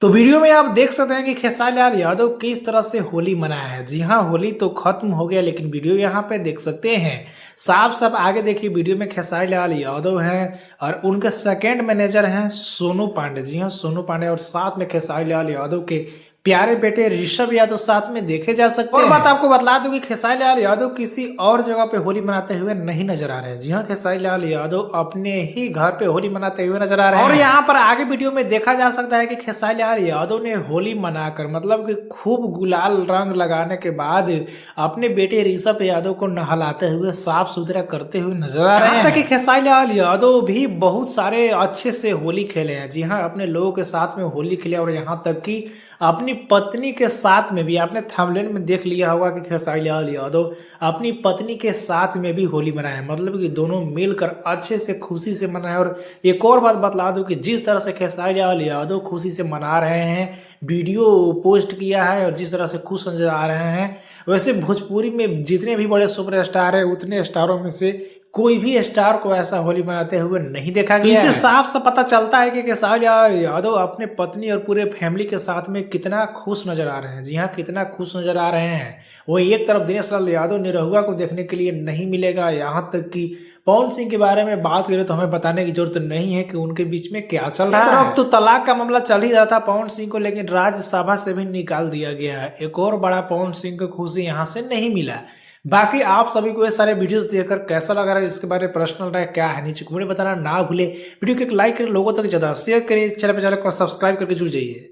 तो वीडियो में आप देख सकते हैं कि खेसारी लाल यादव किस तरह से होली मनाया है। जी हाँ, होली तो खत्म हो गया, लेकिन वीडियो यहाँ पे देख सकते हैं साफ साफ। आगे देखिए, वीडियो में खेसारी लाल यादव हैं और उनके सेकंड मैनेजर हैं सोनू पांडे। जी हाँ, सोनू पांडे और साथ में खेसारी लाल यादव के प्यारे बेटे ऋषभ यादव साथ में देखे जा सकते हैं। और बात आपको बतला दूं कि खेसारी लाल यादव किसी और जगह पे होली मनाते हुए नहीं नजर आ रहे हैं। जी हाँ, खेसारी लाल यादव अपने ही घर पे होली मनाते हुए नजर आ रहे हैं। और यहाँ पर आगे वीडियो में देखा जा सकता है कि खेसारी लाल यादव ने होली मनाकर मतलब कि खूब गुलाल रंग लगाने के बाद अपने बेटे ऋषभ यादव को नहलाते हुए साफ सुथरा करते हुए नजर आ रहे हैं। कि खेसारी लाल यादव भी बहुत सारे अच्छे से होली खेले हैं। जी हाँ, अपने लोगों के साथ में होली खेले और यहाँ तक कि अपनी पत्नी के साथ में भी। आपने थंबनेल में देख लिया होगा कि खेसारी लाल यादव अपनी पत्नी के साथ में भी होली मनाए, मतलब कि दोनों मिलकर अच्छे से खुशी से मनाए। और एक और बात बतला दूं कि जिस तरह से खेसारी लाल यादव खुशी से मना रहे हैं, वीडियो पोस्ट किया है और जिस तरह से खुश नजर आ रहे हैं, वैसे भोजपुरी में जितने भी बड़े सुपर स्टार है उतने स्टारों में से कोई भी स्टार को ऐसा होली मनाते हुए नहीं देखा गया। इससे साफ साफ पता चलता है कि खेसारी लाल यादव अपने पत्नी और पूरे फैमिली के साथ में कितना खुश नजर आ रहे हैं। जी हाँ, कितना खुश नजर आ रहे हैं। वही एक तरफ दिनेश लाल यादव निरहुआ को देखने के लिए नहीं मिलेगा। यहाँ तक कि पवन सिंह के बारे में बात करें तो हमें बताने की जरूरत नहीं है कि उनके बीच में क्या चल रहा है। तो तलाक का मामला चल ही रहा था पवन सिंह को, लेकिन राज्यसभा से भी निकाल दिया गया है। एक और बड़ा पवन सिंह को खुशी यहाँ से नहीं मिला। बाकी आप सभी को ये सारे वीडियोस देखकर कैसा लगा रहा है, इसके बारे में पर्सनल राय क्या है नीचे कमेंट बताना ना भूले। वीडियो को एक लाइक करें, लोगों तक ज्यादा शेयर करें, चैनल पर को सब्सक्राइब करके जुड़ जाइए।